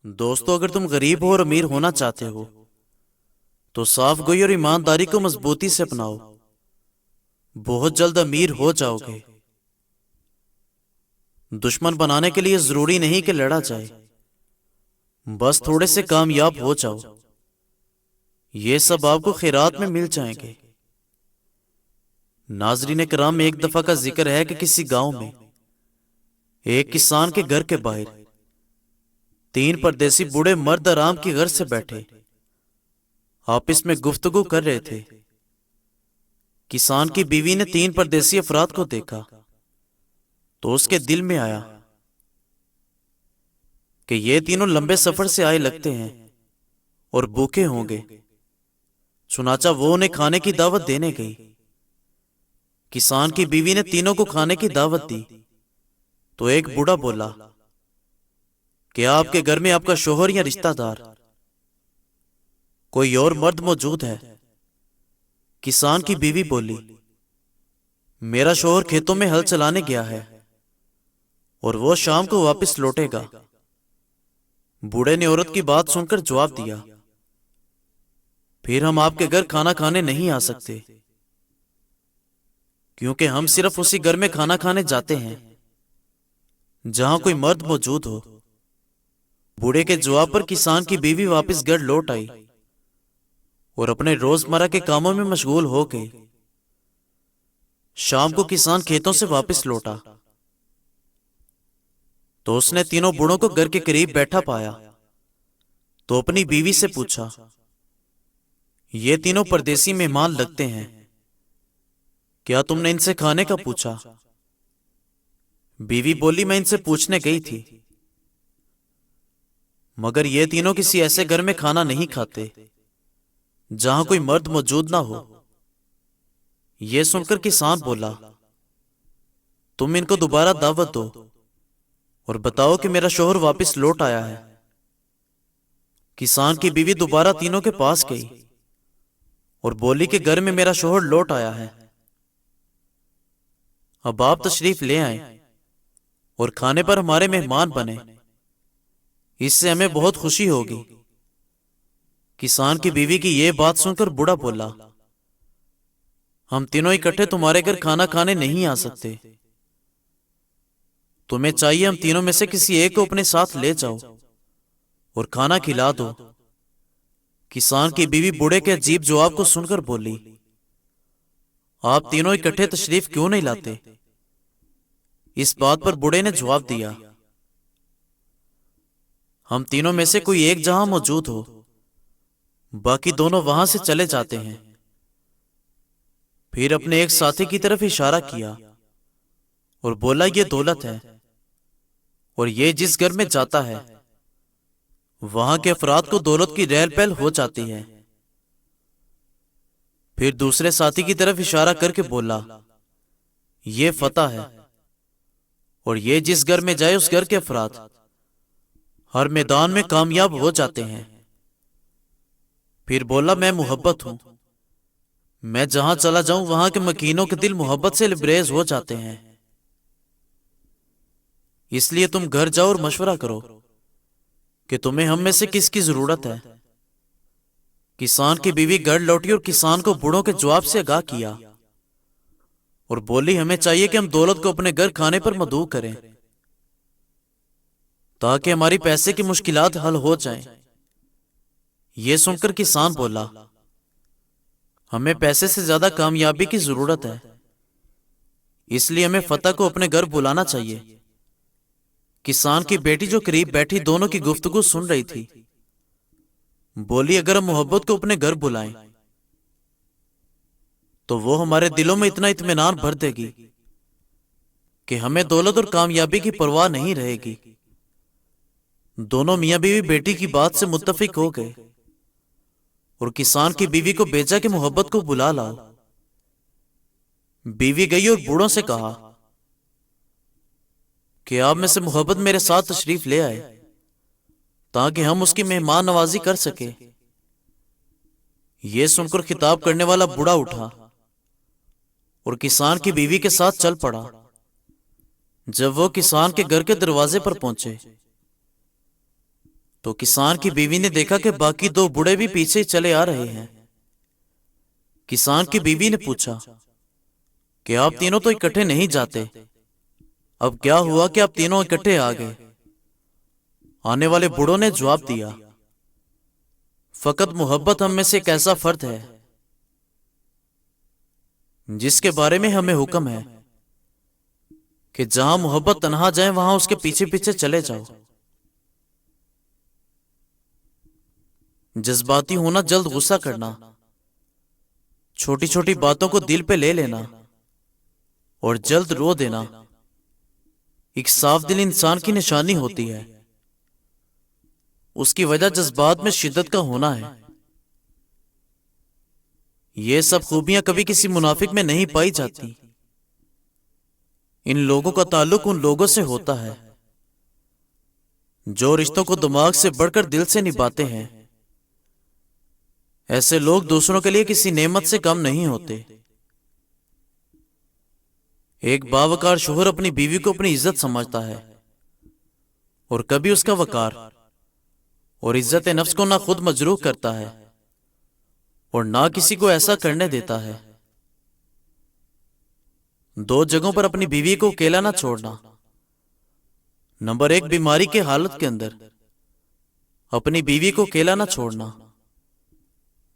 دوستو، اگر تم غریب ہو اور امیر ہونا چاہتے ہو تو صاف گوئی اور ایمانداری کو مضبوطی سے اپناؤ۔ بہت جلد امیر ہو جاؤ گے۔ دشمن بنانے کے لیے ضروری نہیں کہ لڑا جائے، بس تھوڑے سے کامیاب ہو جاؤ، یہ سب آپ کو خیرات میں مل جائیں گے۔ ناظرین کرام، ایک دفعہ کا ذکر ہے کہ کسی گاؤں میں ایک کسان کے گھر کے باہر تین پردیسی بوڑھے مرد آرام کی غرض سے بیٹھے آپس میں گفتگو کر رہے تھے۔ کسان کی بیوی نے تین پردیسی افراد کو دیکھا تو اس کے دل میں آیا کہ یہ تینوں لمبے سفر سے آئے لگتے ہیں اور بھوکے ہوں گے، چنانچہ وہ انہیں کھانے کی دعوت دینے گئی۔ کسان کی بیوی نے تینوں کو کھانے کی دعوت دی تو ایک بوڑھا بولا، کیا آپ کے گھر میں آپ کا شوہر یا رشتہ دار کوئی اور مرد موجود ہے؟ کسان کی بیوی بولی، میرا شوہر کھیتوں میں ہل چلانے گیا ہے اور وہ شام کو واپس لوٹے گا۔ بوڑھے نے عورت کی بات سن کر جواب دیا، پھر ہم آپ کے گھر کھانا کھانے نہیں آ سکتے، کیونکہ ہم صرف اسی گھر میں کھانا کھانے جاتے ہیں جہاں کوئی مرد موجود ہو۔ بوڑھے کے جواب پر کسان کی بیوی واپس گھر لوٹ آئی اور اپنے روزمرہ کے کاموں میں مشغول ہو گئی۔ شام کو کسان کھیتوں سے واپس لوٹا تو اس نے تینوں بوڑھوں کو گھر کے قریب بیٹھا پایا تو اپنی بیوی سے پوچھا، یہ تینوں پردیسی مہمان لگتے ہیں، کیا تم نے ان سے کھانے کا پوچھا؟ بیوی بولی، میں ان سے پوچھنے گئی تھی، مگر یہ تینوں کسی ایسے گھر میں کھانا نہیں کھاتے جہاں کوئی مرد موجود نہ ہو۔ یہ سن کر کسان بولا، تم ان کو دوبارہ دعوت دو اور بتاؤ کہ میرا شوہر واپس لوٹ آیا ہے۔ کسان کی بیوی دوبارہ تینوں کے پاس گئی اور بولی کہ گھر میں میرا شوہر لوٹ آیا ہے، اب آپ تشریف لے آئیں اور کھانے پر ہمارے مہمان بنے، اس سے ہمیں بہت خوشی ہوگی۔ کسان کی بیوی کی یہ بات سن کر بوڑھا بولا، ہم تینوں اکٹھے تمہارے گھر کھانا کھانے نہیں آ سکتے، تمہیں چاہیے ہم تینوں میں سے کسی ایک کو اپنے ساتھ لے جاؤ اور کھانا کھلا دو۔ کسان کی بیوی بوڑھے کے عجیب جواب کو سن کر بولی، آپ تینوں اکٹھے تشریف کیوں نہیں لاتے؟ اس بات پر بوڑھے نے جواب دیا، ہم تینوں میں سے کوئی ایک جہاں موجود ہو، باقی دونوں وہاں سے چلے جاتے ہیں۔ پھر اپنے ایک ساتھی کی طرف اشارہ کیا اور بولا، یہ دولت ہے اور یہ جس گھر میں جاتا ہے وہاں کے افراد کو دولت کی ریل پہل ہو جاتی ہے۔ پھر دوسرے ساتھی کی طرف اشارہ کر کے بولا، یہ فتح ہے اور یہ جس گھر میں جائے اس گھر کے افراد ہر میدان میں کامیاب ہو جاتے ہیں۔ پھر بولا، میں محبت ہوں، میں جہاں چلا جاؤں وہاں کے مکینوں کے دل محبت سے لبریز ہو جاتے ہیں، اس لیے تم گھر جاؤ اور مشورہ کرو کہ تمہیں ہم میں سے کس کی ضرورت ہے۔ کسان کی بیوی گھر لوٹی اور کسان کو بوڑھوں کے جواب سے آگاہ کیا اور بولی، ہمیں چاہیے کہ ہم دولت کو اپنے گھر کھانے پر مدعو کریں تاکہ ہماری پیسے کی مشکلات حل ہو جائیں۔ یہ سن کر کسان بولا، ہمیں پیسے سے زیادہ کامیابی کی ضرورت ہے، اس لیے ہمیں فتح کو اپنے گھر بلانا چاہیے۔ کسان کی بیٹی جو قریب بیٹھی دونوں کی گفتگو سن رہی تھی بولی، اگر ہم محبت کو اپنے گھر بلائیں تو وہ ہمارے دلوں میں اتنا اطمینان بھر دے گی کہ ہمیں دولت اور کامیابی کی پرواہ نہیں رہے گی۔ دونوں میاں بیوی بیٹی کی بات سے متفق ہو گئے اور کسان کی بیوی کو بھیجا کہ محبت کو بلا لاؤ۔ بیوی گئی اور بوڑھوں سے کہا کہ آپ میں سے محبت میرے ساتھ تشریف لے آئے تاکہ ہم اس کی مہمان نوازی کر سکیں۔ یہ سن کر خطاب کرنے والا بوڑھا اٹھا اور کسان کی بیوی کے ساتھ چل پڑا۔ جب وہ کسان کے گھر کے دروازے پر پہنچے تو کسان کی بیوی نے دیکھا کہ باقی دو بوڑھے بھی پیچھے ہی چلے آ رہے ہیں۔ کسان کی بیوی نے پوچھا کہ آپ تینوں تو اکٹھے نہیں جاتے، اب کیا ہوا کہ آپ تینوں اکٹھے آ گئے؟ آنے والے بوڑھوں نے جواب دیا، فقط محبت ہم میں سے ایک ایسا فرد ہے جس کے بارے میں ہمیں حکم ہے کہ جہاں محبت تنہا جائے وہاں اس کے پیچھے پیچھے چلے جاؤ۔ جذباتی ہونا، جلد غصہ کرنا، چھوٹی چھوٹی باتوں کو دل پہ لے لینا اور جلد رو دینا ایک صاف دل انسان کی نشانی ہوتی ہے۔ اس کی وجہ جذبات میں شدت کا ہونا ہے۔ یہ سب خوبیاں کبھی کسی منافق میں نہیں پائی جاتی۔ ان لوگوں کا تعلق ان لوگوں سے ہوتا ہے جو رشتوں کو دماغ سے بڑھ کر دل سے نبھاتے ہیں۔ ایسے لوگ دوسروں کے لیے کسی نعمت سے کم نہیں ہوتے۔ ایک باوقار شوہر اپنی بیوی کو اپنی عزت سمجھتا ہے اور کبھی اس کا وقار اور عزت نفس کو نہ خود مجروح کرتا ہے اور نہ کسی کو ایسا کرنے دیتا ہے۔ دو جگہوں پر اپنی بیوی کو اکیلا نہ چھوڑنا۔ نمبر 1، بیماری کے حالت کے اندر اپنی بیوی کو اکیلا نہ چھوڑنا،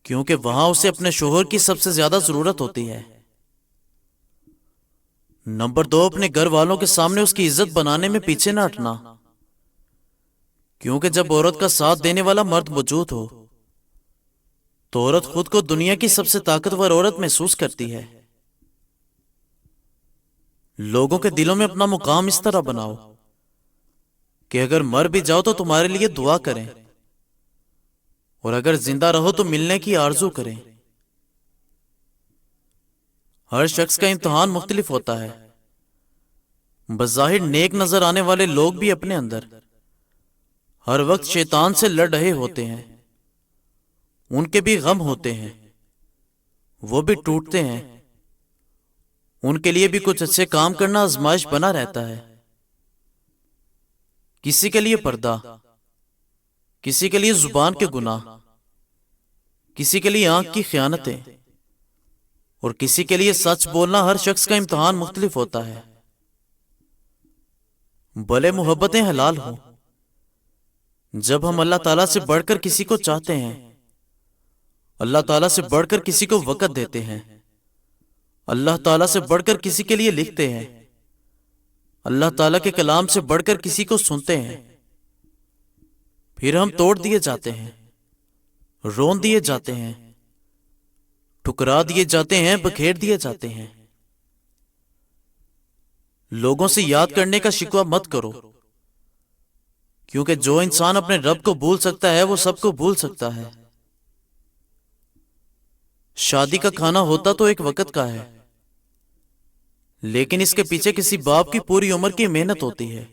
کیونکہ وہاں اسے اپنے شوہر کی سب سے زیادہ ضرورت ہوتی ہے۔ نمبر 2، اپنے گھر والوں کے سامنے اس کی عزت بنانے میں پیچھے نہ ہٹنا، کیونکہ جب عورت کا ساتھ دینے والا مرد موجود ہو تو عورت خود کو دنیا کی سب سے طاقتور عورت محسوس کرتی ہے۔ لوگوں کے دلوں میں اپنا مقام اس طرح بناؤ کہ اگر مر بھی جاؤ تو تمہارے لیے دعا کریں، اور اگر زندہ رہو تو ملنے کی آرزو کریں۔ ہر شخص کا امتحان مختلف ہوتا ہے۔ بظاہر نیک نظر آنے والے لوگ بھی اپنے اندر ہر وقت شیطان سے لڑ رہے ہوتے ہیں۔ ان کے بھی غم ہوتے ہیں، وہ بھی ٹوٹتے ہیں، ان کے لیے بھی کچھ اچھے کام کرنا آزمائش بنا رہتا ہے۔ کسی کے لیے پردہ، کسی کے لیے زبان کے گناہ، کسی کے لیے آنکھ کی خیانتیں، اور کسی کے لیے سچ بولنا۔ ہر شخص کا امتحان مختلف ہوتا ہے۔ بھلے محبتیں حلال ہوں، جب ہم اللہ تعالیٰ سے بڑھ کر کسی کو چاہتے ہیں، اللہ تعالیٰ سے بڑھ کر کسی کو وقت دیتے ہیں، اللہ تعالیٰ سے بڑھ کر کسی کے لیے لکھتے ہیں، اللہ تعالیٰ کے کلام سے بڑھ کر کسی کو سنتے ہیں، پھر ہم توڑ دیے جاتے ہیں، رون دیے جاتے ہیں، ٹھکرا دیے جاتے ہیں، بکھیر دیے جاتے ہیں۔ لوگوں سے یاد کرنے کا شکوہ مت کرو، کیونکہ جو انسان اپنے رب کو بھول سکتا ہے وہ سب کو بھول سکتا ہے۔ شادی کا کھانا ہوتا تو ایک وقت کا ہے، لیکن اس کے پیچھے کسی باپ کی پوری عمر کی محنت ہوتی ہے۔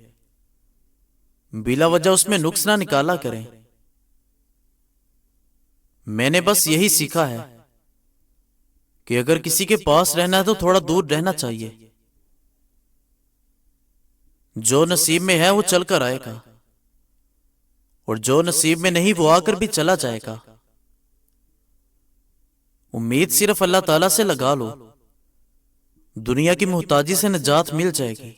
بلا وجہ اس میں نقص نہ نکالا کریں۔ میں نے بس یہی سیکھا ہے کہ اگر کسی کے پاس رہنا ہے تو تھوڑا دور رہنا چاہیے۔ جو نصیب میں ہے وہ چل کر آئے گا، اور جو نصیب میں نہیں وہ آ کر بھی چلا جائے گا۔ امید صرف اللہ تعالیٰ سے لگا لو، دنیا کی محتاجی سے نجات مل جائے گی۔